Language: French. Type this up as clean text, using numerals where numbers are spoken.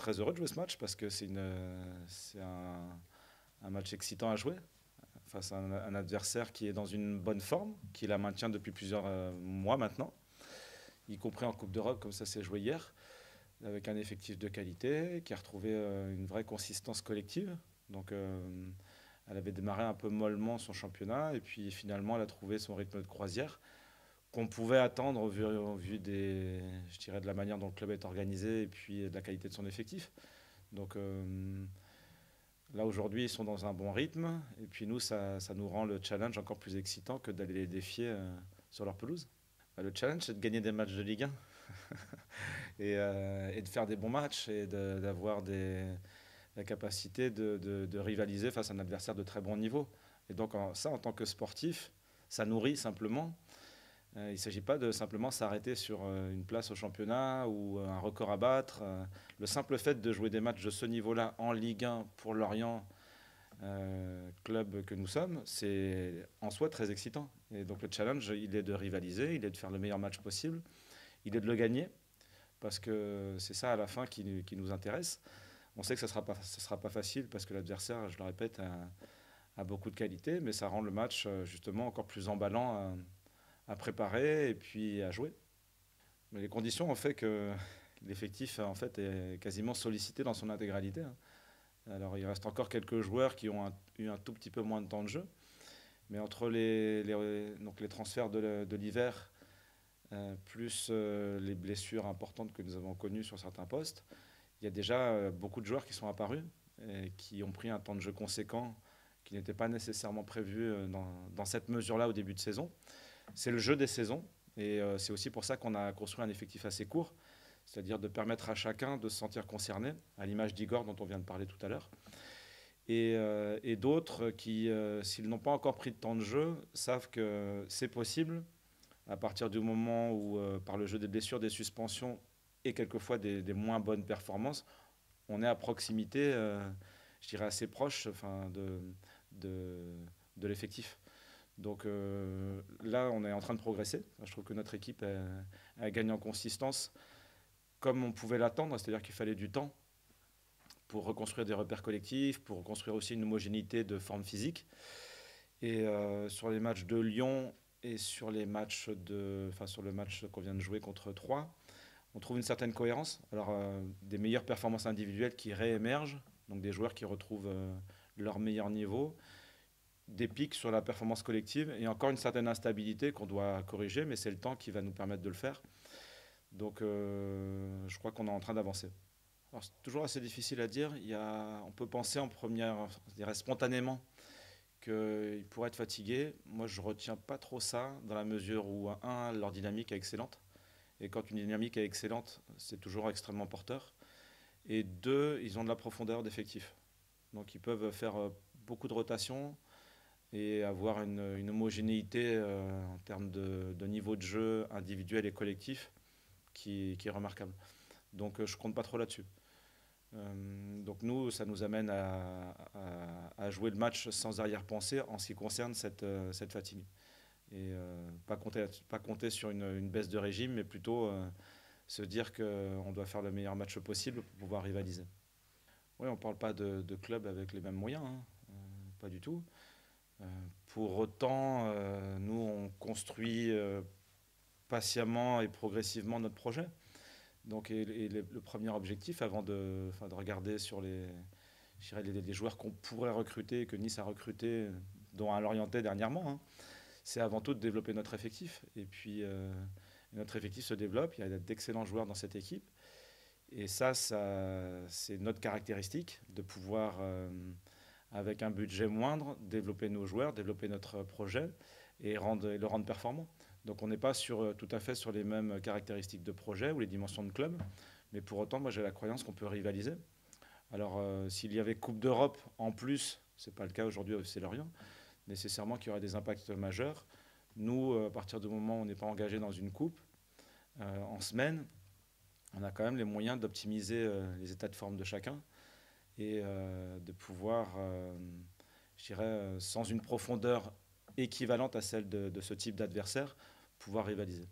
très heureux de jouer ce match parce que c'est un match excitant à jouer face à un adversaire qui est dans une bonne forme, qui la maintient depuis plusieurs mois maintenant, y compris en Coupe d'Europe, comme ça s'est joué hier, avec un effectif de qualité, qui a retrouvé une vraie consistance collective. Donc, elle avait démarré un peu mollement son championnat, et puis finalement, elle a trouvé son rythme de croisière qu'on pouvait attendre au vu je dirais, de la manière dont le club est organisé et puis de la qualité de son effectif. Donc là, aujourd'hui, ils sont dans un bon rythme. Et puis nous, ça nous rend le challenge encore plus excitant que d'aller les défier sur leur pelouse. Le challenge, c'est de gagner des matchs de Ligue 1 et de faire des bons matchs et d'avoir la capacité de rivaliser face à un adversaire de très bon niveau. Et donc ça, en tant que sportif, ça nourrit simplement. Il ne s'agit pas de simplement s'arrêter sur une place au championnat ou un record à battre. Le simple fait de jouer des matchs de ce niveau-là en Ligue 1 pour Lorient, club que nous sommes, c'est en soi très excitant. Et donc le challenge, il est de rivaliser, il est de faire le meilleur match possible, il est de le gagner, parce que c'est ça à la fin qui nous intéresse. On sait que ça sera pas facile parce que l'adversaire, je le répète, a beaucoup de qualité, mais ça rend le match justement encore plus emballant à préparer et puis à jouer. Mais les conditions ont fait que l'effectif en fait, est quasiment sollicité dans son intégralité. Alors il reste encore quelques joueurs qui ont eu un tout petit peu moins de temps de jeu. Mais entre donc les transferts de l'hiver, plus les blessures importantes que nous avons connues sur certains postes, il y a déjà beaucoup de joueurs qui sont apparus et qui ont pris un temps de jeu conséquent qui n'était pas nécessairement prévu dans cette mesure-là au début de saison. C'est le jeu des saisons et c'est aussi pour ça qu'on a construit un effectif assez court, c'est-à-dire de permettre à chacun de se sentir concerné, à l'image d'Igor dont on vient de parler tout à l'heure. Et d'autres qui, s'ils n'ont pas encore pris de temps de jeu, savent que c'est possible à partir du moment où, par le jeu des blessures, des suspensions et quelquefois des moins bonnes performances, on est à proximité, je dirais assez proche enfin, de l'effectif. Donc là, on est en train de progresser. Je trouve que notre équipe a gagné en consistance comme on pouvait l'attendre, c'est-à-dire qu'il fallait du temps pour reconstruire des repères collectifs, pour reconstruire aussi une homogénéité de forme physique. Et sur les matchs de Lyon et sur les matchs sur le match qu'on vient de jouer contre Troyes, on trouve une certaine cohérence. Alors des meilleures performances individuelles qui réémergent, donc des joueurs qui retrouvent leur meilleur niveau, des pics sur la performance collective et encore une certaine instabilité qu'on doit corriger, mais c'est le temps qui va nous permettre de le faire. Donc je crois qu'on est en train d'avancer. Alors c'est toujours assez difficile à dire. On peut penser en première, je dirais spontanément, qu'ils pourraient être fatigués. Moi, je ne retiens pas trop ça, dans la mesure où, un, leur dynamique est excellente. Et quand une dynamique est excellente, c'est toujours extrêmement porteur. Et deux, ils ont de la profondeur d'effectif. Donc ils peuvent faire beaucoup de rotations et avoir une homogénéité en termes de niveau de jeu individuel et collectif qui est remarquable. Donc je ne compte pas trop là-dessus. Donc nous, ça nous amène à jouer le match sans arrière-pensée en ce qui concerne cette fatigue. Et pas compter sur une baisse de régime, mais plutôt se dire qu'on doit faire le meilleur match possible pour pouvoir rivaliser. Oui, on ne parle pas de club avec les mêmes moyens, hein, pas du tout. Pour autant, nous, on construit patiemment et progressivement notre projet. Donc, le premier objectif, avant de regarder sur les joueurs qu'on pourrait recruter, que Nice a recruté, dont un Lorientais dernièrement, hein, c'est avant tout de développer notre effectif. Et puis, notre effectif se développe, il y a d'excellents joueurs dans cette équipe. Et ça c'est notre caractéristique, de pouvoir, avec un budget moindre, développer nos joueurs, développer notre projet et le rendre performant. Donc on n'est pas tout à fait sur les mêmes caractéristiques de projet ou les dimensions de club, mais pour autant, moi j'ai la croyance qu'on peut rivaliser. Alors s'il y avait Coupe d'Europe en plus, ce n'est pas le cas aujourd'hui au FC Lorient, nécessairement qu'il y aurait des impacts majeurs. Nous, à partir du moment où on n'est pas engagé dans une coupe, en semaine, on a quand même les moyens d'optimiser les états de forme de chacun et de pouvoir, je dirais, sans une profondeur équivalente à celle de ce type d'adversaire, pouvoir rivaliser.